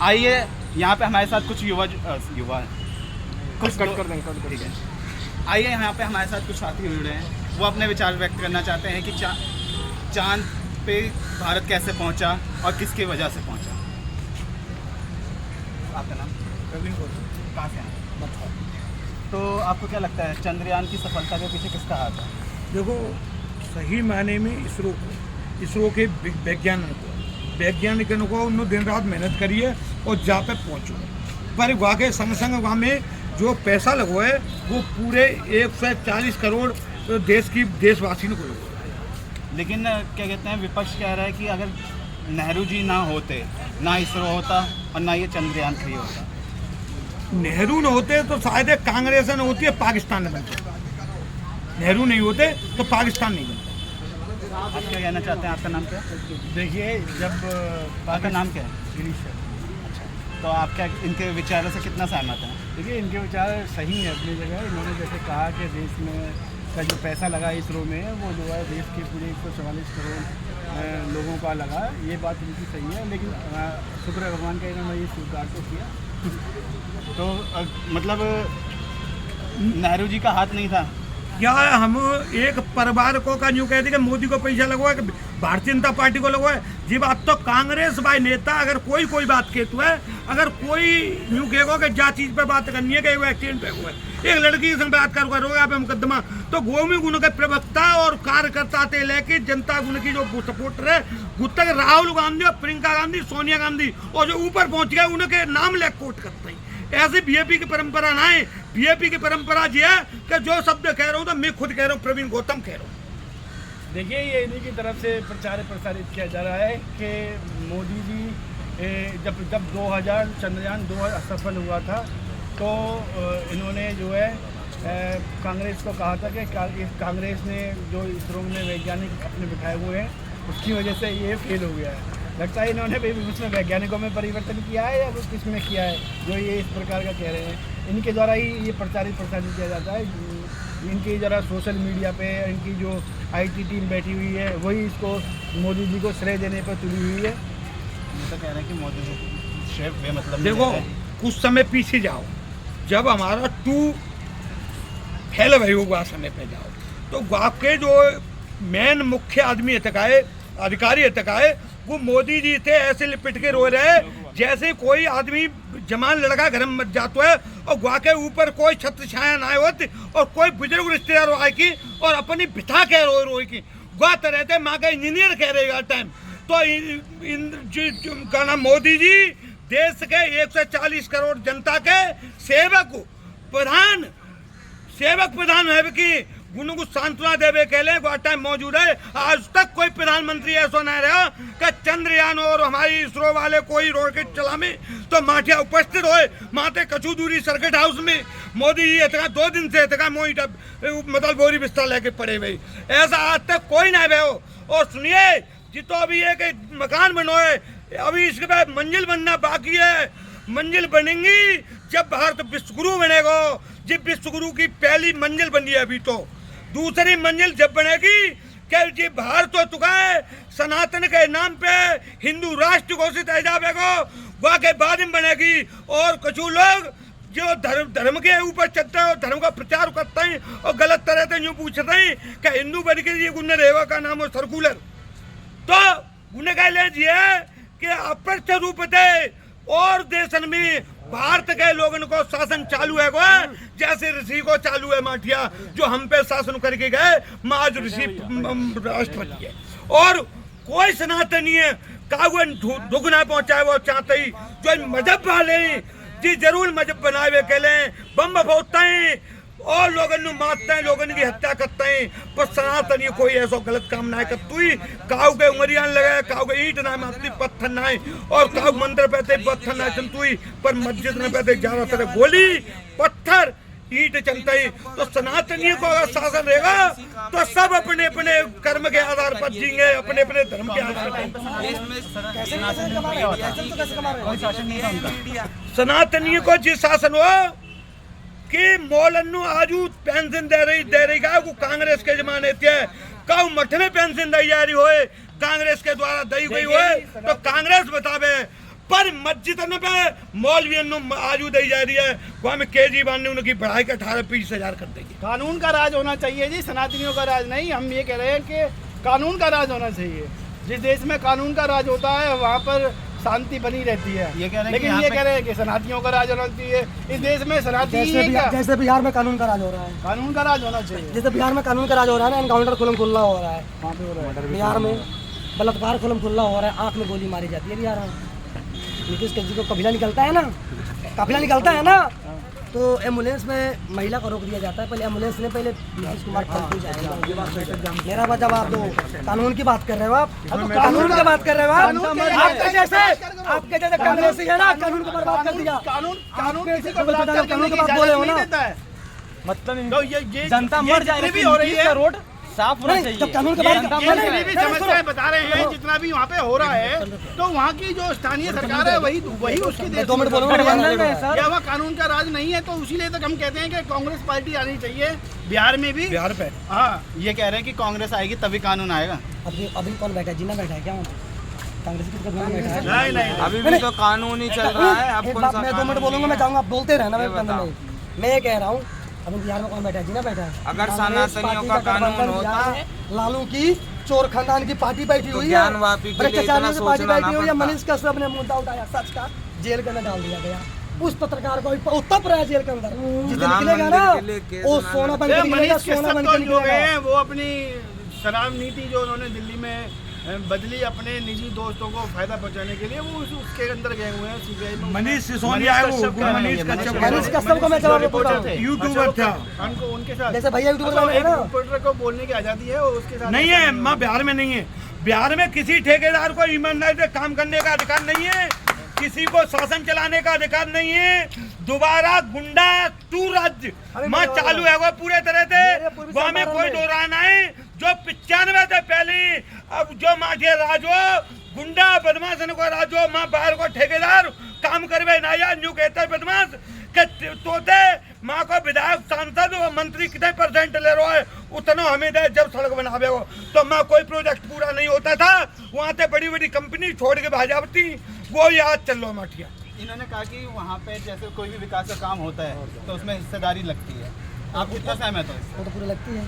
आइए यहाँ पे हमारे साथ कुछ युवा कुछ कट कर देंगे। ठीक है। आइए यहाँ पे हमारे साथ कुछ साथी जुड़े हैं, वो अपने विचार व्यक्त करना चाहते हैं कि चांद पे भारत कैसे पहुँचा और किसकी वजह से पहुँचा। आपका नाम? प्रवीण गौतम। कहाँ से हैं? तो आपको क्या लगता है चंद्रयान की सफलता के पीछे किसका हाथ है? देखो, सही मायने में इसरो के वैज्ञानिकों को उन्होंने दिन रात मेहनत करी है और जहाँ पे पहुँचो, पर वहाँ के संग संग वहाँ में जो पैसा लगो है वो पूरे 140 करोड़ देशवासी को लगो है। लेकिन क्या कहते हैं, विपक्ष कह रहा है कि अगर नेहरू जी ना होते, ना इसरो होता और ना ये चंद्रयान 3 होता। नेहरू न होते तो शायद कांग्रेस न होती है, पाकिस्तान न बनता। नेहरू नहीं होते तो पाकिस्तान नहीं बनता। आप क्या कहना चाहते हैं? आपका नाम क्या है? देखिए, जब आपका नाम क्या है? गिरीश है। अच्छा, तो आप क्या इनके विचारों से कितना सहमत हैं? देखिए, इनके विचार सही है अपनी जगह। इन्होंने जैसे कहा कि देश में का जो पैसा लगा इसरो में, वो जो है देश के पूरे 144 करोड़ लोगों का लगा, ये बात इनकी सही है। लेकिन शुक्र है भगवान का, इन्होंने ये स्वीकार तो किया। तो मतलब नेहरू जी का हाथ नहीं था? क्या हम एक परिवार को का यूँ कहते कि मोदी को पैसा लगवाए, भारतीय जनता पार्टी को लगवाए। जी बात तो कांग्रेस भाई नेता अगर कोई बात कहते है, अगर कोई यूँ कहेगा कि जा चीज पे बात करनी है कि वो एक्सीडेंट हुआ है, एक लड़की के संग बात करोगे आप मुकदमा, तो गोमी गुण के प्रवक्ता और कार्यकर्ता से लेके जनता गुण की जो सपोर्टर है, गुत्तक राहुल गांधी और प्रियंका गांधी, सोनिया गांधी, और जो ऊपर पहुंच गए उनके नाम ले कोट करते हैं। ऐसे बीजेपी की परंपरा ना है। बीजेपी की परंपरा ये है कि जो शब्द कह रहा हूँ तो मैं खुद कह रहा हूँ, प्रवीण गौतम कह रहा हूँ। देखिए, ये इन्हीं की तरफ से प्रचार प्रसारित किया जा रहा है कि मोदी जी जब 2000 चंद्रयान 2 असफल हुआ था, तो इन्होंने जो है कांग्रेस को कहा था कि कांग्रेस ने जो इसरो में वैज्ञानिक अपने बिठाए हुए हैं, उसकी वजह से ये फेल हो गया है। लगता है इन्होंने भी उसमें वैज्ञानिकों में परिवर्तन किया है या कुछ किसमें किया है, जो ये इस प्रकार का कह रहे हैं। इनके द्वारा ही ये प्रसारित किया जाता है। इनकी ज़रा सोशल मीडिया पे इनकी जो IT टीम बैठी हुई है, वही इसको मोदी जी को श्रेय देने पर तुली हुई है। ये तो कह रहे हैं कि मोदी जी श्रेय बेमतलब देखो, कुछ समय पीछे जाओ, जब हमारा 2 फेल भई हुआ समय पे जाओ, तो वाकई जो मेन मुख्य आदमी अधिकारी है वो मोदी जी थे। ऐसे लिपट के रो रहे जैसे कोई आदमी जवान लड़का घर में मत जाता है और गुआ के ऊपर कोई छत्र छाया ना होती और कोई बुजुर्ग रिश्तेदार आए की और अपनी बिठा के रोई की गुआते रहते। माँ का इंजीनियर कह रहे टाइम तो कहना मोदी जी देश के 140 करोड़ जनता के सेवक प्रधान है कि उनको सांत्वना देवे के लिए वह टाइम मौजूद है। आज तक कोई प्रधानमंत्री ऐसा नहीं रहा कि चंद्रयान और हमारी इसरो वाले कोई रॉकेट चला में तो माठिया उपस्थित होए। माते कछु दूरी सर्किट हाउस में मोदी जी 2 दिन से मतलब बोरी बिस्तर लेके पड़े हुए, ऐसा आज तक कोई नहीं भे हो। और सुनिए, जितो अभी एक मकान बनो है, अभी इसके बाद मंजिल बनना बाकी है। मंजिल बनेंगी जब भारत विश्वगुरु बनेगा। जब विश्वगुरु की पहली मंजिल बनी है, अभी तो दूसरी मंजिल जब बनेगी कि जी भारत हो चुका है, सनातन के नाम पे हिंदू राष्ट्र घोषित है जाएगा, वह के बाद में बनेगी। और कुछ लोग जो धर्म के ऊपर चलते हैं और धर्म का प्रचार करते हैं और गलत तरह से यूँ पूछते हैं कि हिंदू बन के जी उन्हें रेवा का नाम हो सर्कुलर, तो उन्हें कह लीजिए कि अप्रत्यक्ष रूप से और देशन में भारत के लोगों को शासन चालू है जैसे ऋषि को चालू है माठिया जो हम पे शासन करके गए। माज ऋषि राष्ट्रपति है और कोई सनातनी है कागुन दुख ना पहुंचाए। वो चाहते ही जो मजहब वाले जी जरूर मजहब बनाए के लिए बम फोड़ते हैं और लोगों मारते हैं, लोगों की हत्या करते हैं, पर सनातनी कोई ऐसा गलत काम ना करती। काऊ के उंगलियां लगे, काऊ के ईट ना मारती, पत्थर ना और काऊ मंदिर पे पत्थर ना चलती, पर मस्जिद में पे ज्यादातर गोली पत्थर ईट चलते ही। तो सनातनियों को अगर शासन रहेगा तो सब अपने अपने कर्म के आधार पर जीएंगे, अपने अपने धर्म के आधार पर। सनातनियों को जिस शासन हो कि मोलन्नू आजू पेंशन दे रही का को कांग्रेस के जमाने थे काऊ मठ में पेंशन दी जा रही होए, कांग्रेस के द्वारा दी गई होए, तो कांग्रेस बतावे पर मस्जिद पे मौलवियों आजू दी जा रही है वो हमें केजरीवाल ने उनकी बढ़ाई के 18-20 कर देगी। कानून का राज होना चाहिए जी, सनातनियों का राज नहीं। हम ये कह रहे हैं कि कानून का राज होना चाहिए। जिस देश में कानून का राज होता है वहाँ पर शांति बनी रहती है। ये कह रहे हैं लेकिन कि ये यहाँ कह रहे हैं कि सनातनियों का राज होना चाहिए। इस देश में सनातनी ही है क्या? जैसे बिहार में कानून का राज हो रहा है, कानून का राज होना चाहिए। जैसे बिहार में कानून का राज हो रहा है ना, एनकाउंटर खुल्ला हो रहा है वहाँ पे हो रहा है। बिहार में, बलात्कार खुल्ला हो रहा है, आंख में गोली मारी जाती है बिहार में। नीतीश जी को काफिला निकलता है ना, तो एम्बुलेंस में महिला को रोक दिया जाता है। पहले एम्बुलेंस ने पहले नीतीश कुमार फलतू जाएगा। मेरा जवाब दो, कानून की बात कर रहे हो आप, कानून की बात कर रहे हो आप। आपके जैसे कांग्रेसी है ना, कानून को बर्बाद कर दिया। कानून किसी को बलात्कार करने की इजाजत नहीं देता है। मतलब तो ये जनता मर जाए, जितनी भी हो रही है, रोड साफ होना चाहिए। जब कानून के बात जितनी भी समस्याएं बता रहे हैं, जितना भी वहाँ पे हो रहा है, तो वहाँ की जो स्थानीय सरकार है वही उसकी देश 2 मिनट बोलूंगा। या वहाँ कानून का राज नहीं है, तो इसीलिए तक हम कहते हैं कि कांग्रेस पार्टी आनी चाहिए बिहार में भी। बिहार पे हाँ, ये कह रहे हैं कि कांग्रेस आएगी तभी कानून आएगा। अभी कौन बैठा है? जीना बैठा है क्या वहाँ पे? कांग्रेस की बैठा है? नहीं अभी भी तो कानून ही चल रहा है। अब एक कौन बात सा मैं 2 मिनट कानून बोलूंगा, मैं चाहूंगा आप बोलते रहना। मैं ये कह रहा हूँ, अभी बिहार में कौन बैठा है? जीना बैठा है। अगर कांग्रेस सनातनियों पार्टी का कानून गठबंधन होता बिहार में लालू की चोर खानदान की पार्टी बैठी तो हुई है, ज्ञानवापी के लिए भ्रष्टाचारियों इतना की पार्टी सोचना बैठी ना हुई है। पड़ता। मनीष कश्यप ने मुद्दा उठाया सच का, जेल के अंदर डाल दिया गया। उस पत्रकार को उत्तर रहा है जेल के अंदर, जिसे राम निकलेगा ना मंदिर के लिए केस वो बनाना सोना बन के निकलेगा, मनीष सोना कश्यप बन तो के जो गए निकलेगा। हैं वो अपनी शराब नीति जो उन्होंने दिल्ली में बदली अपने निजी दोस्तों को फायदा पहुंचाने के लिए, वो उसके अंदर गए हुए हैं सीबीआई में। मनीष सिसोदिया है, वो मनीष मनीष कश्यप को मैं जवाब देता हूँ। यूट्यूबर था। उनको उनके साथ जैसे भैया यूट्यूबर वाले हैं ना, रिपोर्टर को बोलने की आजादी है, और उसके साथ नहीं है। माँ बिहार में नहीं है। बिहार में किसी ठेकेदार को ईमानदारी से काम करने का अधिकार नहीं है, किसी को शासन चलाने का अधिकार नहीं है। दोबारा गुंडा टू राज्य माँ चालू है वो पूरे तरह से, वहाँ में कोई दौरान आए जो 95 से पहले। अब जो माँ के राज हो, गुंडा बदमाशन को राज हो, माँ बाहर को ठेकेदार काम करवे ना या न्यू कहते बदमाश के तोते माँ को विधायक सांसद और मंत्री कितने % ले रहा है उतना हमें दे। जब सड़क बनावे हो तो माँ कोई प्रोजेक्ट पूरा नहीं होता था, वहाँ से बड़ी बड़ी कंपनी छोड़ के भाजावती वो याद चल लो मठिया। इन्होंने कहा कि वहाँ पे जैसे कोई भी विकास का काम होता है तो उसमें हिस्सेदारी लगती है। आप कितना सहमत हो इससे? वो तो पूरी लगती है।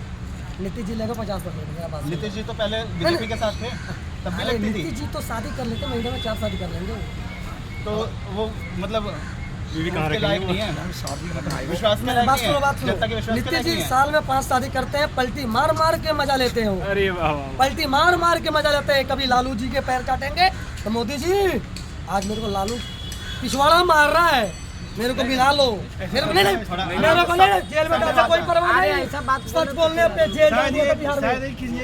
नीतीश जी लेगा 50% मेरा बात। नीतीश जी तो पहले बीजेपी के साथ थे, तब भी अरे लगती थी। नीतीश जी तो शादी कर लेते, महीने में 4 शादी कर लेंगे। तो वो मतलब उसके लायक नहीं है, विश्वास में लायक बात नहीं सुनो, है, बात सुनो। जनता के विश्वास के नीतीश लायक जी नहीं है। साल में 5 शादी करते हैं, पलटी मार मार के मजा लेते हो। अरे वाह, पलटी मार मार के मजा लेते हैं। कभी लालू जी के पैर चाटेंगे तो मोदी जी आज मेरे को लालू पिछवाड़ा मार रहा है, मेरे को मिला लो। मेरे को नहीं मेरे को नहीं जेल में डाल दो, कोई परवाह नहीं। सच बोलने पे जेल डाल दिया बिहार में।